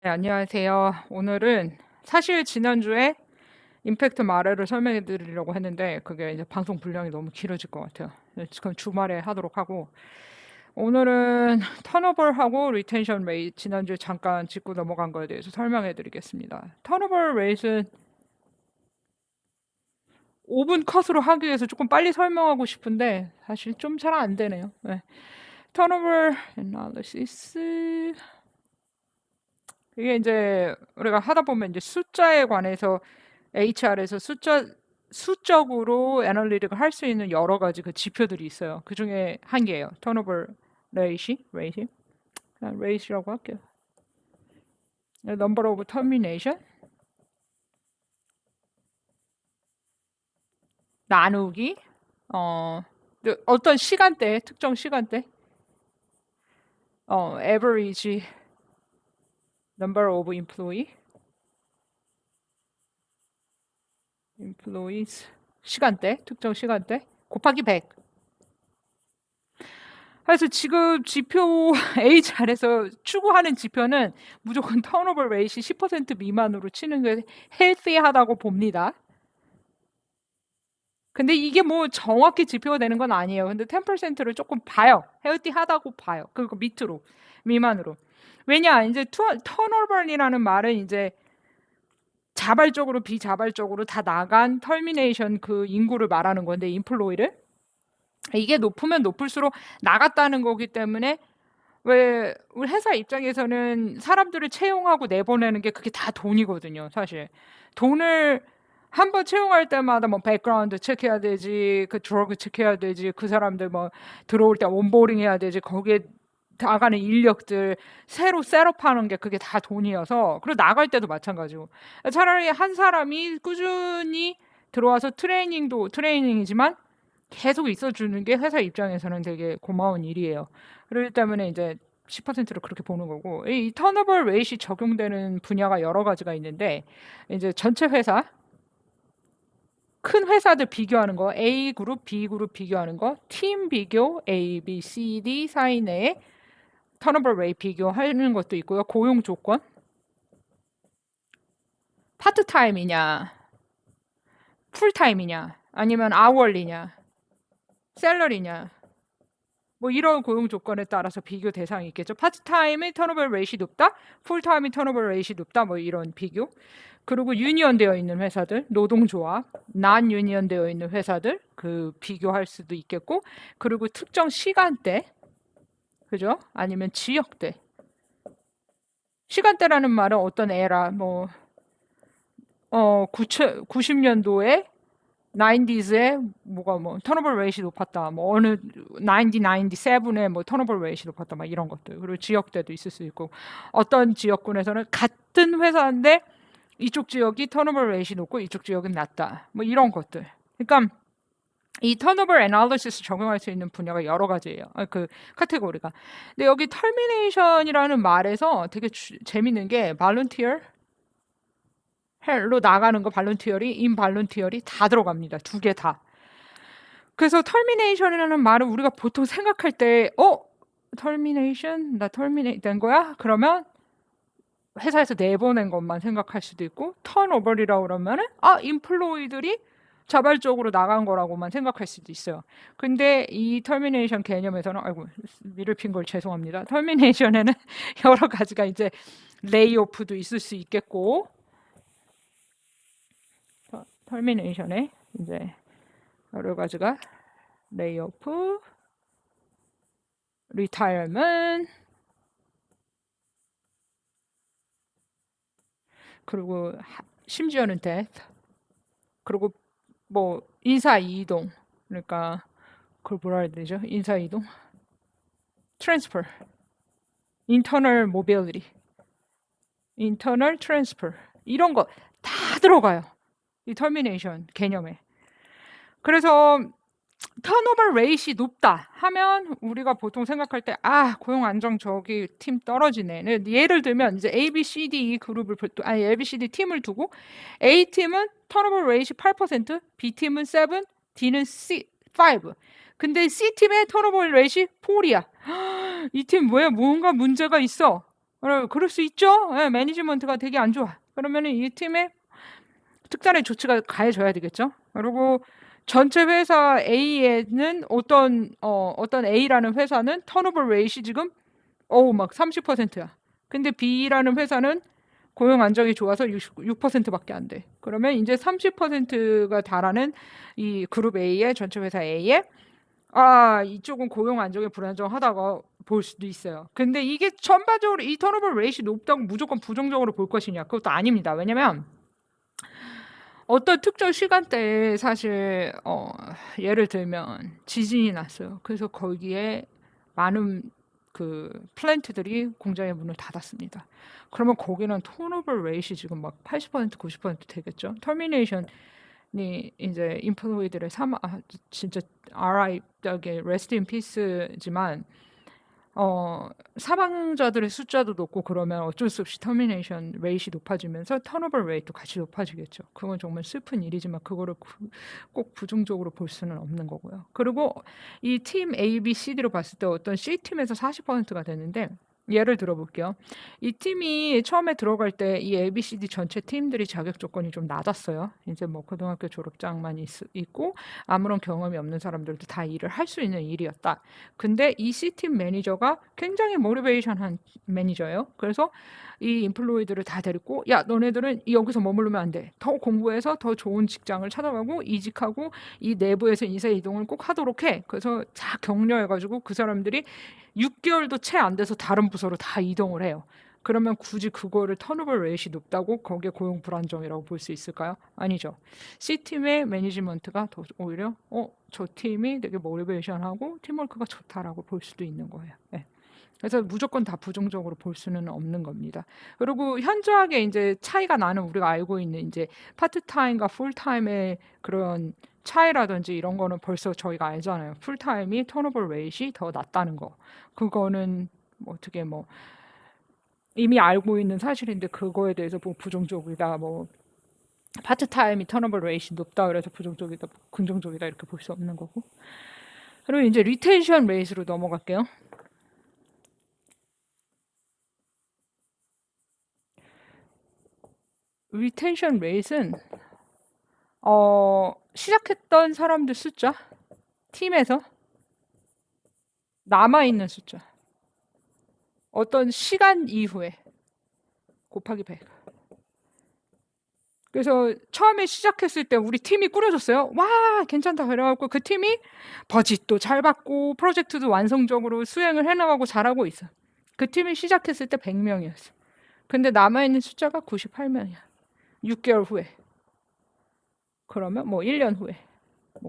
네, 안녕하세요. 오늘은 사실 지난주에 임팩트 마레를 설명해 드리려고 했는데 그게 이제 방송 분량이 너무 길어질 것 같아요. 네, 지금 주말에 하도록 하고 오늘은 턴오버하고 리텐션 레이트 지난주에 잠깐 짚고 넘어간 거에 대해서 설명해 드리겠습니다. 턴오버 레이트는 5분 컷으로 하기 위해서 조금 빨리 설명하고 싶은데 사실 좀 잘 안 되네요. 네. 턴오버 애널리시스 이게 이제 우리가 하다 보면 이제 숫자에 관해서 HR에서 수적으로 애널리틱을 할 수 있는 여러 가지 그 지표들이 있어요. 그 중에 한 개예요. 턴오버 레이시, 그냥 레이시라고 할게요. 넘버 오브 터미네이션 나누기 어떤 시간대 특정 시간대 average number of employees 시간대 특정 시간대 곱하기 100. 그래서 지금 지표 HR에서 추구하는 지표는 무조건 턴오버 레이시 10% 미만으로 치는 게 헬시하다고 봅니다. 근데 이게 뭐 정확히 지표가 되는 건 아니에요. 근데 10%를 조금 봐요. 헬티하다고 봐요. 그거 밑으로, 미만으로. 왜냐, 이제 턴오버이라는 말은 이제 자발적으로 비자발적으로 다 나간 터미네이션 그 인구를 말하는 건데 인플로이를 이게 높으면 높을수록 나갔다는 거기 때문에 왜 우리 회사 입장에서는 사람들을 채용하고 내보내는 게 그게 다 돈이거든요. 사실 돈을 한 번 채용할 때마다 뭐 백그라운드 체크해야 되지, 그 드러그 체크해야 되지, 그 사람들 뭐 들어올 때 온보링 해야 되지, 거기에 나가는 인력들 새로 셋업하는 게 그게 다 돈이어서 그리고 나갈 때도 마찬가지고 차라리 한 사람이 꾸준히 들어와서 트레이닝이지만 계속 있어주는 게 회사 입장에서는 되게 고마운 일이에요. 그렇기 때문에 이제 10%를 그렇게 보는 거고 이 턴오버 레이시 적용되는 분야가 여러 가지가 있는데 이제 전체 회사 큰 회사들 비교하는 거 A 그룹, B 그룹 비교하는 거, 팀 비교 A, B, C, D 사이내에 턴오버 레이트 비교하는 것도 있고요. 고용 조건 파트타임이냐, 풀타임이냐, 아니면 아월리냐, 셀러리냐 뭐 이런 고용 조건에 따라서 비교 대상이 있겠죠. 파트타임의 턴오버 레이시 높다, 풀타임의 턴오버 레이시 높다, 뭐 이런 비교. 그리고 유니언되어 있는 회사들, 노동조합, 난 유니언되어 있는 회사들 그 비교할 수도 있겠고, 그리고 특정 시간대, 그죠? 아니면 지역대. 시간대라는 말은 어떤 에라, 뭐 90년도에 90s에 뭐가 뭐 턴오버 레이시 높았다. 뭐 어느 90, 97에 뭐 턴오버 레이시 높았다. 막 이런 것들. 그리고 지역대도 있을 수 있고 어떤 지역군에서는 같은 회사인데 이쪽 지역이 턴오버 레이시 높고 이쪽 지역은 낮다. 뭐 이런 것들. 그러니까 이 턴오버 애널리시스 적용할 수 있는 분야가 여러 가지예요. 그 카테고리가. 근데 여기 터미네이션이라는 말에서 되게 재밌는 게 발런티어 헬로 나가는 거 발런티어리, 인발런티어리 다 들어갑니다. 두 개 다. 그래서 터미네이션이라는 말을 우리가 보통 생각할 때 터미네이션? 나 터미네이트 된 거야? 그러면 회사에서 내보낸 것만 생각할 수도 있고 턴오버리라고 그러면은 인플로이들이 자발적으로 나간 거라고만 생각할 수도 있어요. 근데 이 터미네이션 개념에서는 아이고 미를 핀 걸 죄송합니다. 터미네이션에는 여러 가지가 이제 레이오프도 있을 수 있겠고 터미네이션에 이제 여러 가지가 레이오프, 리타이어먼트, 그리고 심지어는 데스, 그리고 뭐 인사 이동, 그러니까 그걸 뭐라 해야 되죠? 인사 이동, 트랜스퍼, 인터널 모빌리티, 인터널 트랜스퍼 이런 거 다 들어가요. 이 터미네이션 개념에. 그래서 턴오버 레이시 높다 하면 우리가 보통 생각할 때 고용 안정 저기 팀 떨어지네. 예를 들면 이제 A, B, C, D 그룹을 A, B, C, D 팀을 두고 A 팀은 턴오버 레이시 8%, B 팀은 7, D는 5. 근데 C 팀의 턴오버 레이시 4이야. 이 팀 왜 뭔가 문제가 있어? 그럴 수 있죠. 예, 매니지먼트가 되게 안 좋아. 그러면은 이 팀에 특단의 조치가 가해져야 되겠죠. 그리고 전체 회사 A에는 어떤 A라는 회사는 턴오버 레이시 지금 막 30%야. 근데 B라는 회사는 고용 안정이 좋아서 6%밖에 안 돼. 그러면 이제 30%가 달하는 이 그룹 A의 전체 회사 A에 이쪽은 고용 안정이 불안정하다고 볼 수도 있어요. 근데 이게 전반적으로 이 턴오버 레이시 높다고 무조건 부정적으로 볼 것이냐? 그것도 아닙니다. 왜냐면 어떤 특정 시간대에 사실 예를 들면 지진이 났어요. 그래서 거기에 많은 그 플랜트들이 공장의 문을 닫았습니다. 그러면 거기는 턴오버 레이시 지금 막 80% 90% 되겠죠. 터미네이션이 이제 인플로이들의 진짜 RI 레스트 인 피스지만 사망자들의 숫자도 높고 그러면 어쩔 수 없이 터미네이션 레이시 높아지면서 턴오버 레이트도 같이 높아지겠죠. 그건 정말 슬픈 일이지만 그거를 꼭 부정적으로 볼 수는 없는 거고요. 그리고 이 팀 A, B, C, D로 봤을 때 어떤 C팀에서 40%가 되는데 예를 들어볼게요. 이 팀이 처음에 들어갈 때 이 A, B, C, D 전체 팀들이 자격 조건이 좀 낮았어요. 이제 뭐 고등학교 졸업장만 있고 아무런 경험이 없는 사람들도 다 일을 할 수 있는 일이었다. 근데 이 C팀 매니저가 굉장히 모티베이션한 매니저예요. 그래서 이 인플로이들을 다 데리고 야 너네들은 여기서 머무르면 안 돼. 더 공부해서 더 좋은 직장을 찾아가고 이직하고 이 내부에서 인사 이동을 꼭 하도록 해. 그래서 다 격려해가지고 그 사람들이 6개월도 채 안 돼서 다른 부서로 다 이동을 해요. 그러면 굳이 그거를 턴오버 레이시 높다고 거기에 고용 불안정이라고 볼 수 있을까요? 아니죠. C팀의 매니지먼트가 더 오히려 저 팀이 되게 모티베이션하고 팀워크가 좋다라고 볼 수도 있는 거예요. 네. 그래서 무조건 다 부정적으로 볼 수는 없는 겁니다. 그리고 현저하게 이제 차이가 나는 우리가 알고 있는 이제 파트타임과 풀타임의 그런 차이라든지 이런 거는 벌써 저희가 알잖아요. 풀타임이 턴오버 레이시 더 낮다는 거. 그거는 어떻게 이미 알고 있는 사실인데 그거에 대해서 뭐 부정적이다 파트타임이 턴오버 레이시 높다 그래서 부정적이다 긍정적이다 이렇게 볼 수 없는 거고. 그리고 이제 리텐션 레이스로 넘어갈게요. 리텐션 레이스는 시작했던 사람들 숫자, 팀에서 남아있는 숫자, 어떤 시간 이후에 곱하기 100. 그래서 처음에 시작했을 때 우리 팀이 꾸려졌어요. 와 괜찮다 그래갖고 그 팀이 버짓도 잘 받고 프로젝트도 완성적으로 수행을 해나가고 잘하고 있어. 그 팀이 시작했을 때 100명이었어. 근데 남아있는 숫자가 98명이야. 6개월 후에. 그러면 1년 후에.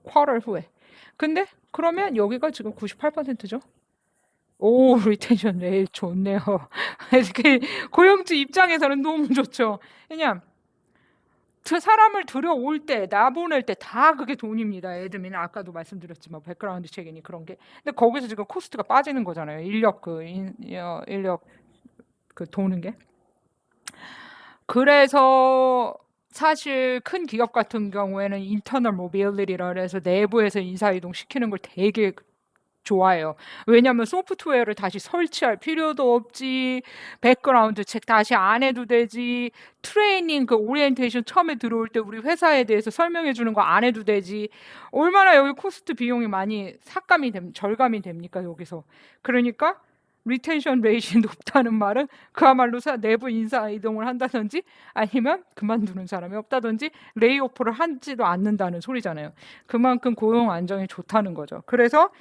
쿼터 후에. 근데 그러면 여기가 지금 98%죠. 오, 리텐션 레일 좋네요. 고용주 입장에서는 너무 좋죠. 왜냐 사람을 들여올 때, 나보낼 때 다 그게 돈입니다. 예를 들면 아까도 말씀드렸지만 백그라운드 체크니 그런 게. 근데 거기서 지금 코스트가 빠지는 거잖아요. 인력 도는 게. 그래서 사실 큰 기업 같은 경우에는 인터널 모빌리티라 해서 내부에서 인사 이동 시키는 걸 되게 좋아해요. 왜냐하면 소프트웨어를 다시 설치할 필요도 없지, 백그라운드 체크 다시 안 해도 되지, 트레이닝 그 오리엔테이션 처음에 들어올 때 우리 회사에 대해서 설명해 주는 거 안 해도 되지. 얼마나 여기 코스트 비용이 많이 절감이 됩니까 여기서. 그러니까 리텐션 레이시 높다는 말은 그야말로 내부 인사 이동을 한다든지 아니면 그만두는 사람이 없다든지 레이오프를 하지도 않는다는 소리잖아요. 그만큼 고용 안정이 좋다는 거죠. 그래서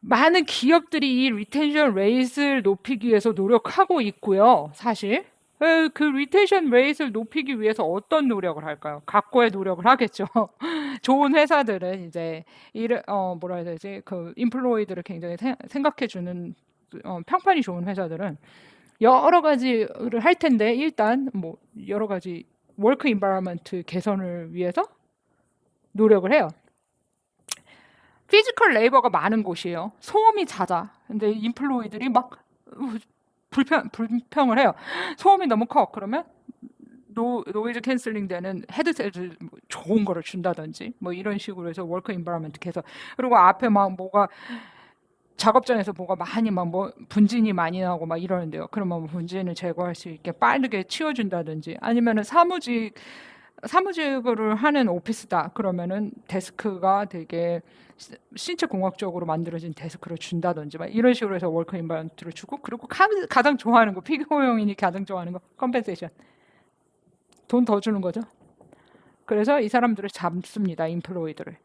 많은 기업들이 이 리텐션 레이트를 높이기 위해서 노력하고 있고요. 사실 그 리텐션 레이트를 높이기 위해서 어떤 노력을 할까요? 각고의 노력을 하겠죠. 좋은 회사들은 이제 뭐라 해야 되지? 그 인플로이들을 굉장히 생각해주는 평판이 좋은 회사들은 여러 가지를 할 텐데 일단 여러 가지 워크 인바이러먼트 개선을 위해서 노력을 해요. 피지컬 레이버가 많은 곳이에요. 소음이 잦아. 근데 인플로이들이 막 불평을 해요. 소음이 너무 커. 그러면 노이즈 캔슬링 되는 헤드셋을 좋은 거를 준다든지 이런 식으로 해서 워크 인바이러먼트 개선. 그리고 앞에 막 뭐가 작업장에서 뭐가 많이 막 뭐 분진이 많이 나고 막 이러는데요. 그러면 뭐 분진을 제거할 수 있게 빠르게 치워준다든지, 아니면은 사무직을 하는 오피스다 그러면은 데스크가 되게 신체 공학적으로 만들어진 데스크를 준다든지 막 이런 식으로 해서 워크 인바이런트를 주고, 그리고 가장 좋아하는 거, 피규어용인이 가장 좋아하는 거, 컴펜세이션, 돈 더 주는 거죠. 그래서 이 사람들을 잡습니다, 인플로이드를.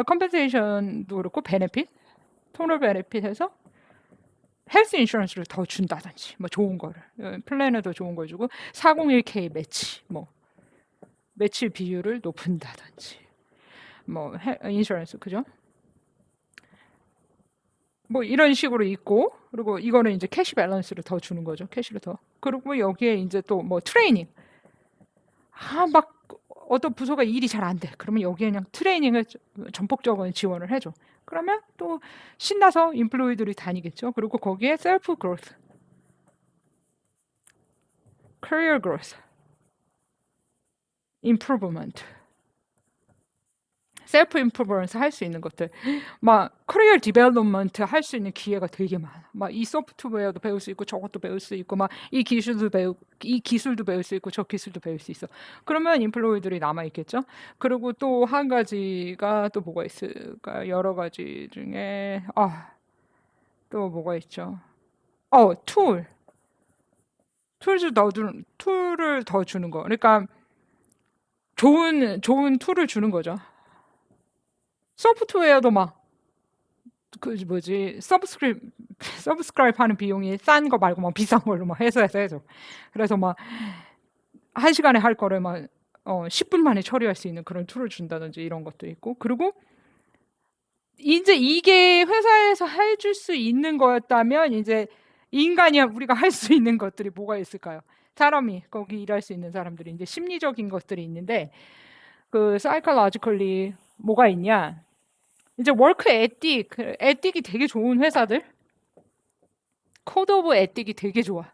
컴펜세이션도 그렇고 베네핏, 토널 베네핏해서 헬스 인슈런스를 더 준다든지, 뭐 좋은 거를, 플랜을 더 좋은 걸 주고 401k 매치, 뭐 매치 비율을 높인다든지, 뭐 인슈런스, 그죠? 뭐 이런 식으로 있고, 그리고 이거는 이제 캐시 밸런스를 더 주는 거죠. 캐시를 더. 그리고 여기에 이제 또 뭐 트레이닝. 막 어떤 부서가 일이 잘 안 돼. 그러면 여기에 그냥 트레이닝을 전폭적인 지원을 해줘. 그러면 또 신나서 인플로이들이 다니겠죠. 그리고 거기에 셀프 그로스, 커리어 그로스, 임프루브먼트, 셀프 임프루먼스 할 수 있는 것들, 막 커리어 디벨롭먼트 할 수 있는 기회가 되게 많아. 막 이 소프트웨어도 배울 수 있고 저것도 배울 수 있고, 막 이 기술도 배울 수 있고 저 기술도 배울 수 있어. 그러면 인플로이들이 남아 있겠죠. 그리고 또 한 가지가 또 뭐가 있을까? 여러 가지 중에 또 뭐가 있죠? 툴. 툴을 더 주는 거. 그러니까 좋은 툴을 주는 거죠. 소프트웨어도 막 그 뭐지, 서브스크라이브 하는 비용이 싼 거 말고 막 비싼 걸로 막 해서 해줘. 그래서 막 1시간에 할 거를 막 10분 만에 처리할 수 있는 그런 툴을 준다든지 이런 것도 있고. 그리고 이제 이게 회사에서 해줄 수 있는 거였다면, 이제 인간이 우리가 할 수 있는 것들이 뭐가 있을까요? 사람이 거기 일할 수 있는 사람들이 이제 심리적인 것들이 있는데, 그 사이콜로지컬리 뭐가 있냐? 이제 워크 에틱이 되게 좋은 회사들, 코드 오브 에틱이 되게 좋아.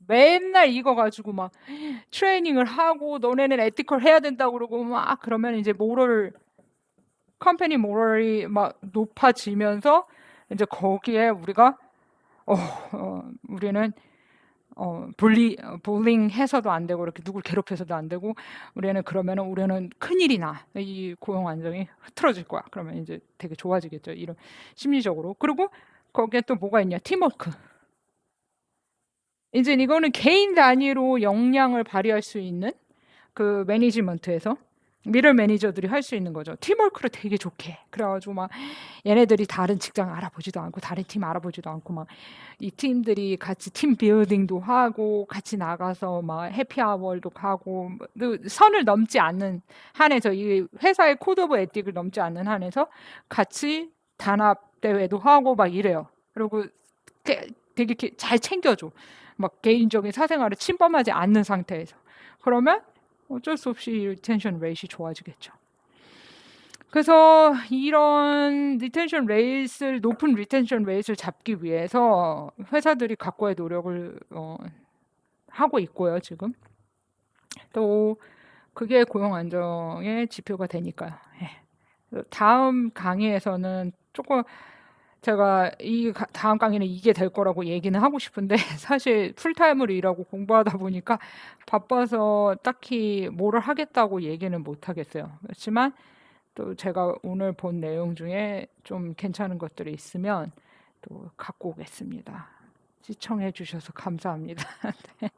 맨날 이거 가지고 막 트레이닝을 하고 너네는 에티컬 해야 된다고 그러고 막 그러면 이제 컴퍼니 모럴이 막 높아지면서, 이제 거기에 우리가 우리는 볼링 해서도 안 되고 이렇게 누굴 괴롭혀서도 안 되고, 우리는 큰일이 나. 이 고용 안정이 흐트러질 거야. 그러면 이제 되게 좋아지겠죠. 이런 심리적으로. 그리고 거기에 또 뭐가 있냐? 팀워크. 이제 이거는 개인 단위로 역량을 발휘할 수 있는 그 매니지먼트에서 미들 매니저들이 할 수 있는 거죠. 팀워크를 되게 좋게. 그래가지고 막 얘네들이 다른 직장 알아보지도 않고 다른 팀 알아보지도 않고 막 이 팀들이 같이 팀 빌딩도 하고 같이 나가서 막 해피아워도 하고, 선을 넘지 않는 한에서, 이 회사의 코드 오브 에틱을 넘지 않는 한에서 같이 단합 대회도 하고 막 이래요. 그리고 되게 잘 챙겨줘. 막 개인적인 사생활을 침범하지 않는 상태에서. 그러면 어쩔 수 없이 리텐션 레이트이 좋아지겠죠. 그래서 이런 높은 리텐션 레이트를 잡기 위해서 회사들이 각고의 노력을 하고 있고요, 지금. 또 그게 고용 안정의 지표가 되니까요. 다음 강의에서는 조금 제가 다음 강의는 이게 될 거라고 얘기는 하고 싶은데, 사실 풀타임으로 일하고 공부하다 보니까 바빠서 딱히 뭐를 하겠다고 얘기는 못 하겠어요. 그렇지만 또 제가 오늘 본 내용 중에 좀 괜찮은 것들이 있으면 또 갖고 오겠습니다. 시청해 주셔서 감사합니다. 네.